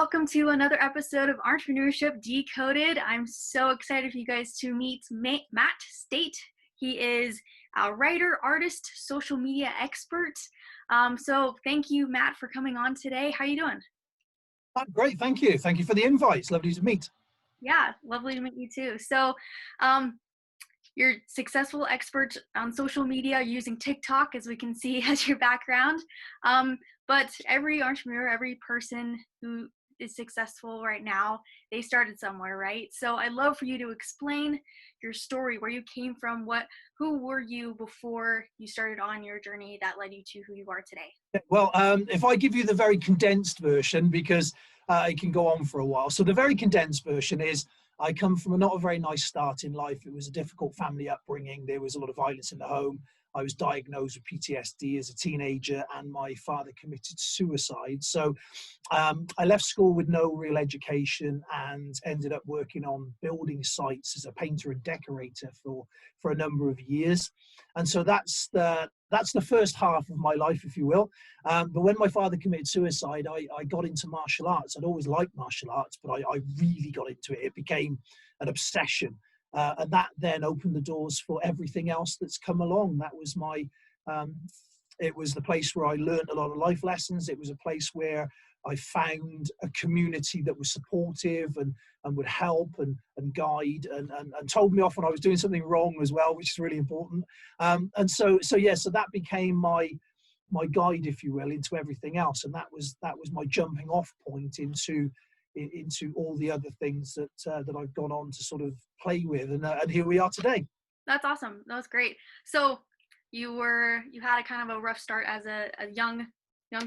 welcome to another episode of Entrepreneurship Decoded. I'm so excited for you guys to meet Matt State. He is a writer, artist, social media expert. So thank you, Matt, for coming on today. How are you doing? Great, thank you. Thank you for the invite. It's lovely to meet. Yeah, lovely to meet you too. So you're a successful expert on social media using TikTok, as we can see as your background. But every entrepreneur, every person who is successful right now, they started somewhere, right? So I'd love for you to explain your story, where you came from, who were you before you started on your journey that led you to who you are today? Well, if I give you the very condensed version, because it can go on for a while. So the very condensed version is I come from not a very nice start in life. It was a difficult family upbringing. There was a lot of violence in the home. I was diagnosed with PTSD as a teenager, and my father committed suicide. So I left school with no real education and ended up working on building sites as a painter and decorator for a number of years. And so that's the first half of my life, if you will. But when my father committed suicide, I got into martial arts. I'd always liked martial arts, but I really got into it. It became an obsession. And that then opened the doors for everything else that's come along. That was it was the place where I learned a lot of life lessons. It was a place where I found a community that was supportive and would help and guide and told me off when I was doing something wrong as well, which is really important. So that became my guide, if you will, into everything else. And that was my jumping off point into all the other things that I've gone on to sort of play with, and here we are today. That's awesome. That was great. So you had a kind of a rough start as a young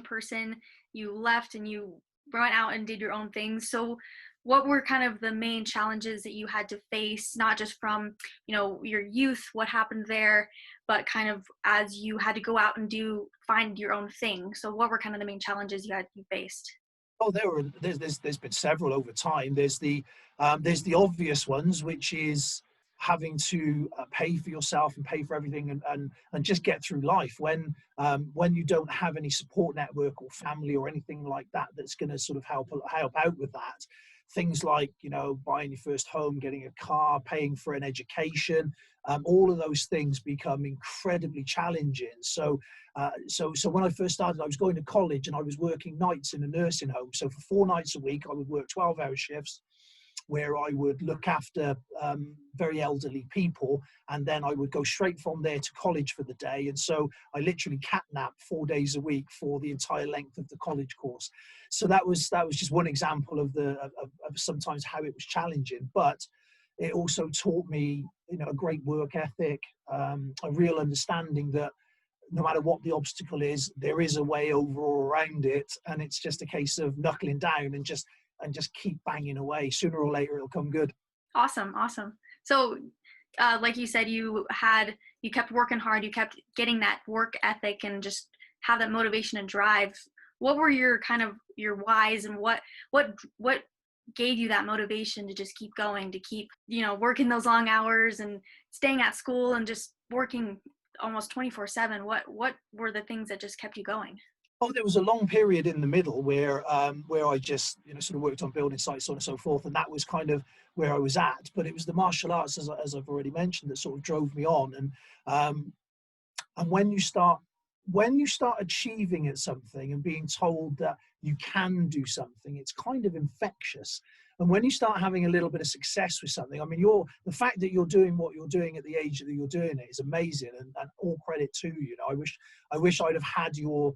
person. You left and you went out and did your own things. So what were kind of the main challenges that you had to face, not just from your youth, what happened there, but kind of as you had to go out and find your own thing? So what were kind of the main challenges you faced? Oh, there's been several over time. There's the obvious ones, which is having to pay for yourself and pay for everything and just get through life when you don't have any support network or family or anything like that that's going to sort of help out with that. Things like buying your first home, getting a car, paying for an education, all of those things become incredibly challenging. So when I first started, I was going to college and I was working nights in a nursing home. So for 4 nights a week, I would work 12-hour shifts where I would look after very elderly people, and then I would go straight from there to college for the day. And so I literally catnapped 4 days a week for the entire length of the college course. So that was just one example of sometimes how it was challenging, but it also taught me a great work ethic, a real understanding that no matter what the obstacle is, there is a way over or around it, and it's just a case of knuckling down and just keep banging away. Sooner or later, it'll come good. Awesome. So, like you said, you kept working hard, you kept getting that work ethic and just have that motivation and drive. What were your whys, and what gave you that motivation to just keep going, to keep, working those long hours and staying at school and just working almost 24/7? What were the things that just kept you going? Oh, there was a long period in the middle where I just sort of worked on building sites, so on and so forth, and that was kind of where I was at. But it was the martial arts, as I've already mentioned, that sort of drove me on. And when you start achieving at something and being told that you can do something, it's kind of infectious. And when you start having a little bit of success with something, I mean, the fact that you're doing what you're doing at the age that you're doing it is amazing, and all credit to you. I wish I'd have had your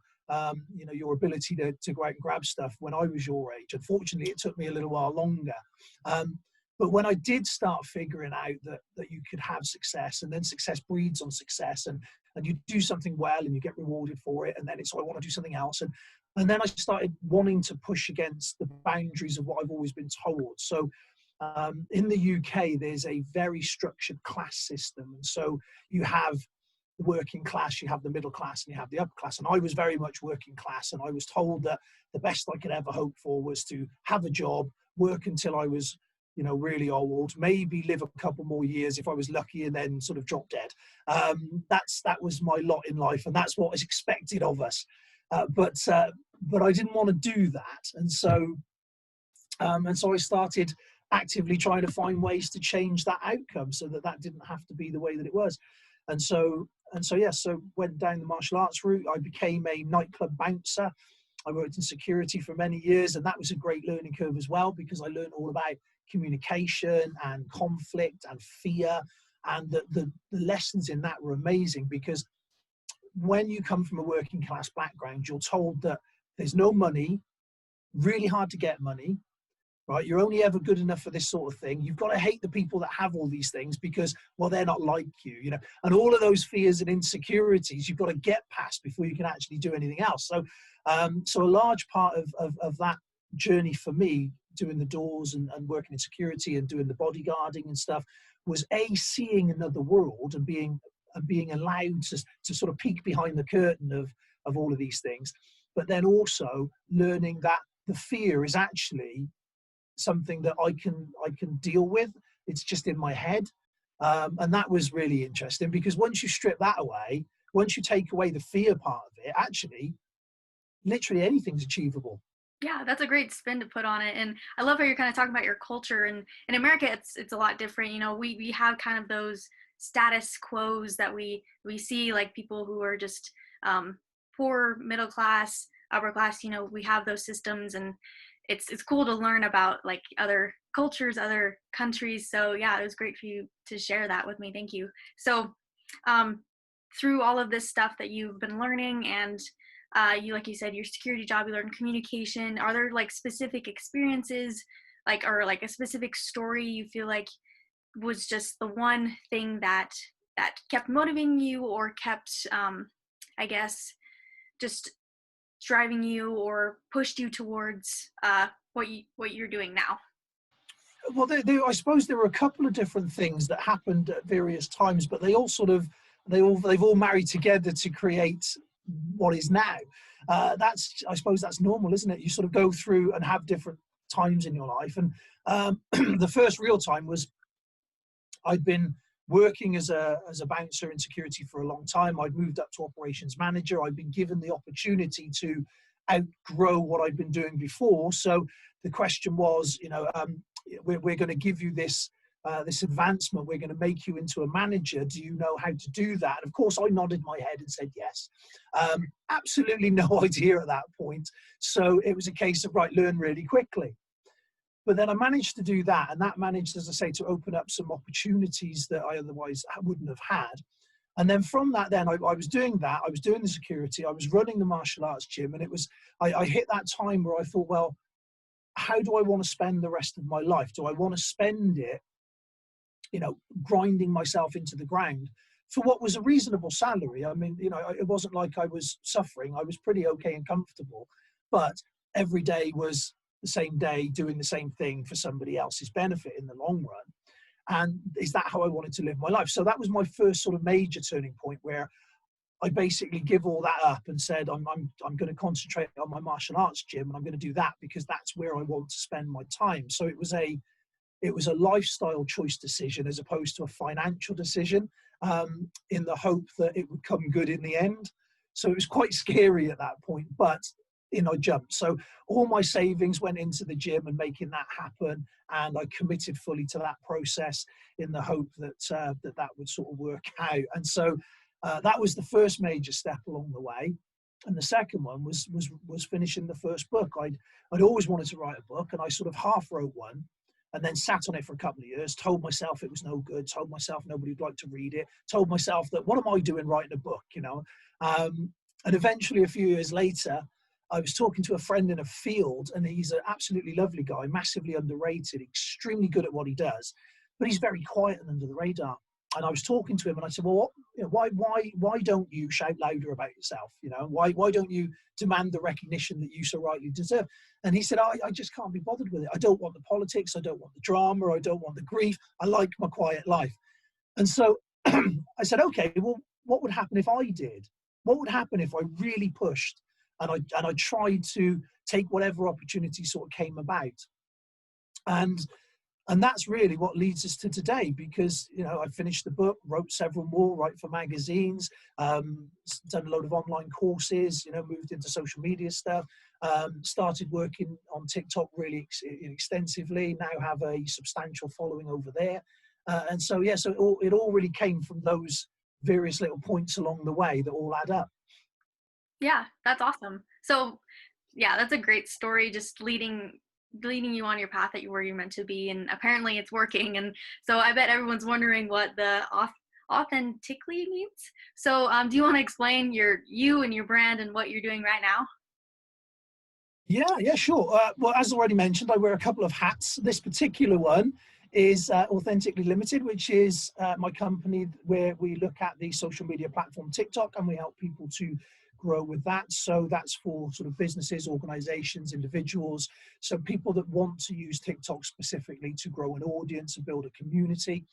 ability to go out and grab stuff when I was your age. Unfortunately, it took me a little while longer. But when I did start figuring out that you could have success, and then success breeds on success, and you do something well and you get rewarded for it, and then I want to do something else. And then I started wanting to push against the boundaries of what I've always been told. So in the UK, there's a very structured class system. And so you have the working class, you have the middle class, and you have the upper class. And I was very much working class, and I was told that the best I could ever hope for was to have a job, work until I was really old, maybe live a couple more years if I was lucky, and then sort of drop dead. That was my lot in life, and that's what is expected of us. But I didn't want to do that. And so And so I started actively trying to find ways to change that outcome so that that didn't have to be the way that it was. So went down the martial arts route. I became a nightclub bouncer. I worked in security for many years, and that was a great learning curve as well, because I learned all about communication and conflict and fear. And the lessons in that were amazing, because when you come from a working class background, you're told that there's no money, really hard to get money, right? You're only ever good enough for this sort of thing. You've got to hate the people that have all these things because, well, they're not like you know, and all of those fears and insecurities you've got to get past before you can actually do anything else. So a large part of that journey for me, doing the doors and working in security and doing the bodyguarding and stuff, was seeing another world and being allowed to sort of peek behind the curtain of all of these things, but then also learning that the fear is actually something that I can deal with. It's just in my head. And that was really interesting, because once you strip that away, once you take away the fear part of it, actually, literally anything's achievable. Yeah, that's a great spin to put on it. And I love how you're kind of talking about your culture. And in America, it's a lot different. You know, we have kind of those status quos that we see, like people who are just poor, middle class, upper class. You know, we have those systems, and it's cool to learn about like other cultures, other countries. So yeah, it was great for you to share that with me. Thank you. So um, through all of this stuff that you've been learning, and you, like you said, your security job, you learned communication. Are there like specific experiences, like, or like a specific story you feel like was just the one thing that kept motivating you, or kept I guess just driving you or pushed you towards what you're doing now? Well, I suppose there were a couple of different things that happened at various times, but they all sort of they've all married together to create what is now. That's, I suppose that's normal, isn't it? You sort of go through and have different times in your life. And the first real time was, I'd been working as a bouncer in security for a long time. I'd moved up to operations manager. I'd been given the opportunity to outgrow what I'd been doing before. So the question was, we're going to give you this this advancement. We're going to make you into a manager. Do you know how to do that? And of course, I nodded my head and said yes. Absolutely no idea at that point. So it was a case of, right, learn really quickly. But then I managed to do that, and that managed, as I say, to open up some opportunities that I otherwise wouldn't have had. And then from that, then I was doing that. I was doing the security. I was running the martial arts gym, and it was I hit that time where I thought, well, how do I want to spend the rest of my life? Do I want to spend it, grinding myself into the ground for what was a reasonable salary? I mean, it wasn't like I was suffering. I was pretty okay and comfortable, but every day was the same day doing the same thing for somebody else's benefit in the long run. And is that how I wanted to live my life? So that was my first sort of major turning point, where I basically give all that up and said, I'm going to concentrate on my martial arts gym, and I'm going to do that because that's where I want to spend my time. So it was a lifestyle choice decision as opposed to a financial decision, in the hope that it would come good in the end. So it was quite scary at that point, but I jumped. So all my savings went into the gym and making that happen, and I committed fully to that process in the hope that that would sort of work out. And so that was the first major step along the way. And the second one was finishing the first book. I'd always wanted to write a book, and I sort of half wrote one, and then sat on it for a couple of years, told myself it was no good, told myself nobody would like to read it, told myself that what am I doing writing a book, and eventually a few years later, I was talking to a friend in a field, and he's an absolutely lovely guy, massively underrated, extremely good at what he does, but he's very quiet and under the radar. And I was talking to him, and I said, well, why don't you shout louder about yourself? Why don't you demand the recognition that you so rightly deserve? And he said, I just can't be bothered with it. I don't want the politics. I don't want the drama. I don't want the grief. I like my quiet life. And so I said, okay, well, what would happen if I did? What would happen if I really pushed and I tried to take whatever opportunity sort of came about? And And that's really what leads us to today, because, you know, I finished the book, wrote several more, write for magazines, done a load of online courses, you know, moved into social media stuff, started working on TikTok really extensively, now have a substantial following over there. And so, yeah, so it all really came from those various little points along the way that all add up. Yeah, that's awesome. So, yeah, that's a great story, just leading you on your path that you were you meant to be, and apparently it's working. And so I bet everyone's wondering what the authentically means. So, do you want to explain you and your brand and what you're doing right now? Yeah, sure. Well, as already mentioned, I wear a couple of hats. This particular one is Authentically Limited, which is my company where we look at the social media platform TikTok, and we help people to grow with that. So that's for sort of businesses, organizations, individuals. So people that want to use TikTok specifically to grow an audience and build a community.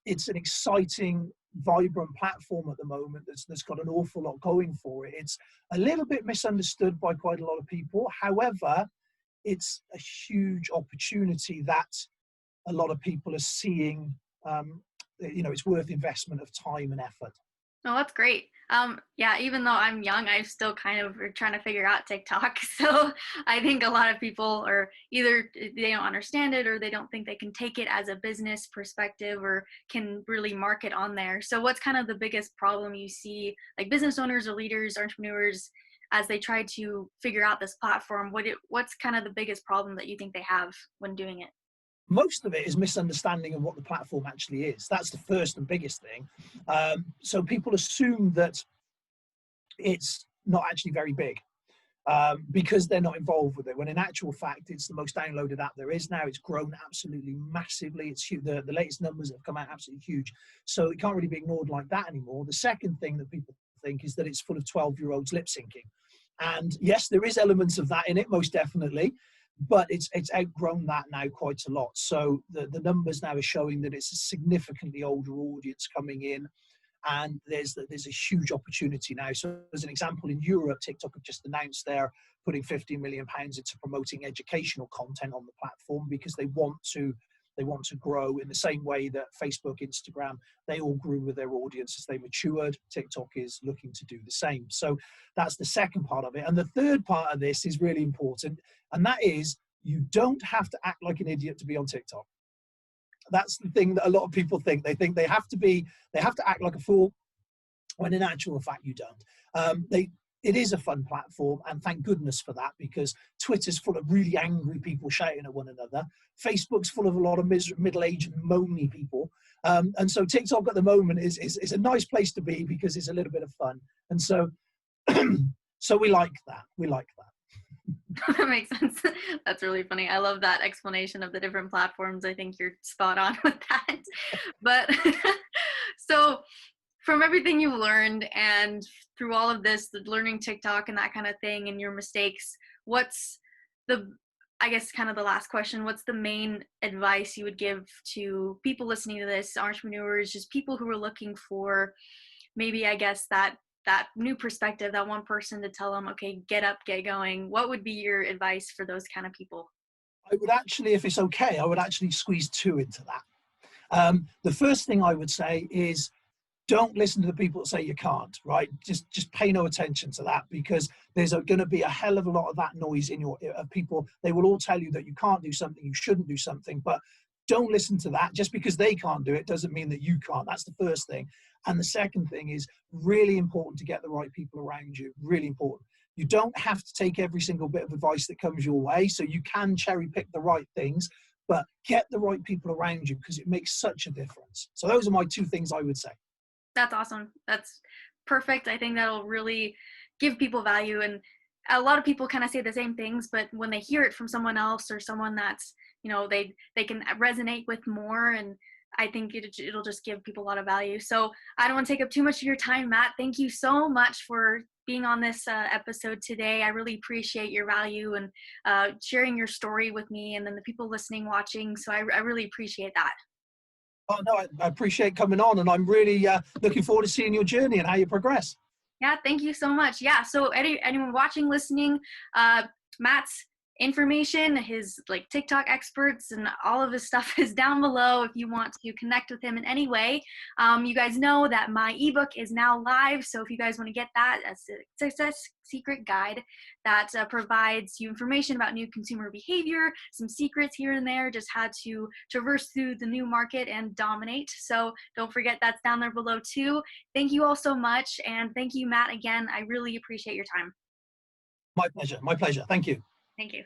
It's an exciting, vibrant platform at the moment that's got an awful lot going for it. It's a little bit misunderstood by quite a lot of people. However, it's a huge opportunity that a lot of people are seeing. You know, it's worth investment of time and effort. Oh, that's great. Yeah, even though I'm young, I still kind of are trying to figure out TikTok. So I think a lot of people are either they don't understand it or they don't think they can take it as a business perspective or can really market on there. So what's kind of the biggest problem you see, like business owners or leaders, entrepreneurs, as they try to figure out this platform? What's kind of the biggest problem that you think they have when doing it? Most of it is misunderstanding of what the platform actually is. That's the first and biggest thing. So people assume that it's not actually very big, because they're not involved with it, when in actual fact it's the most downloaded app there is now. It's grown absolutely massively. It's huge. The latest numbers that have come out absolutely huge, so it can't really be ignored like that anymore. The second thing that people think is that it's full of 12-year-olds lip syncing, and yes, there is elements of that in it, most definitely, but it's outgrown that now quite a lot. So the numbers now are showing that it's a significantly older audience coming in, and there's a huge opportunity now. So as an example, in Europe, TikTok have just announced they're putting 15 million pounds into promoting educational content on the platform, because they want to grow in the same way that Facebook, Instagram, they all grew with their audience as they matured. TikTok is looking to do the same. So that's the second part of it. And the third part of this is really important, and that is you don't have to act like an idiot to be on TikTok. That's the thing that a lot of people think. They think they have to act like a fool, when in actual fact you don't. It is a fun platform, and thank goodness for that, because Twitter's full of really angry people shouting at one another. Facebook's full of a lot of middle-aged moany people. And so TikTok at the moment is a nice place to be, because it's a little bit of fun. And so, so we like that. We like that. That makes sense. That's really funny. I love that explanation of the different platforms. I think you're spot on with that. But so from everything you've learned and through all of this, the learning TikTok and that kind of thing and your mistakes, what's I guess kind of the last question, what's the main advice you would give to people listening to this, entrepreneurs, just people who are looking for maybe, I guess, that new perspective, that one person to tell them, okay, get up, get going? What would be your advice for those kind of people? I would actually, if it's okay, I would actually squeeze two into that. The first thing I would say is, don't listen to the people that say you can't, right? Just pay no attention to that, because there's going to be a hell of a lot of that noise in your people. They will all tell you that you can't do something, you shouldn't do something, but don't listen to that. Just because they can't do it doesn't mean that you can't. That's the first thing. And the second thing is really important, to get the right people around you. Really important. You don't have to take every single bit of advice that comes your way, so you can cherry pick the right things, but get the right people around you, because it makes such a difference. So those are my two things I would say. That's awesome. That's perfect. I think that'll really give people value. And a lot of people kind of say the same things, but when they hear it from someone else or someone that's, they can resonate with more. And I think it'll just give people a lot of value. So I don't want to take up too much of your time, Matt. Thank you so much for being on this episode today. I really appreciate your value and sharing your story with me, and then the people listening, watching. So I really appreciate that. Oh, no, I appreciate coming on, and I'm really looking forward to seeing your journey and how you progress. Yeah, thank you so much. Yeah, so anyone watching, listening, Matt's information, his like TikTok experts and all of his stuff is down below if you want to connect with him in any way. You guys know that my ebook is now live, so if you guys want to get that, as a success secret guide that provides you information about new consumer behavior, some secrets here and there, just how to traverse through the new market and dominate. So don't forget, that's down there below too. Thank you all so much, and thank you, Matt, again. I really appreciate your time. My pleasure. My pleasure. Thank you. Thank you.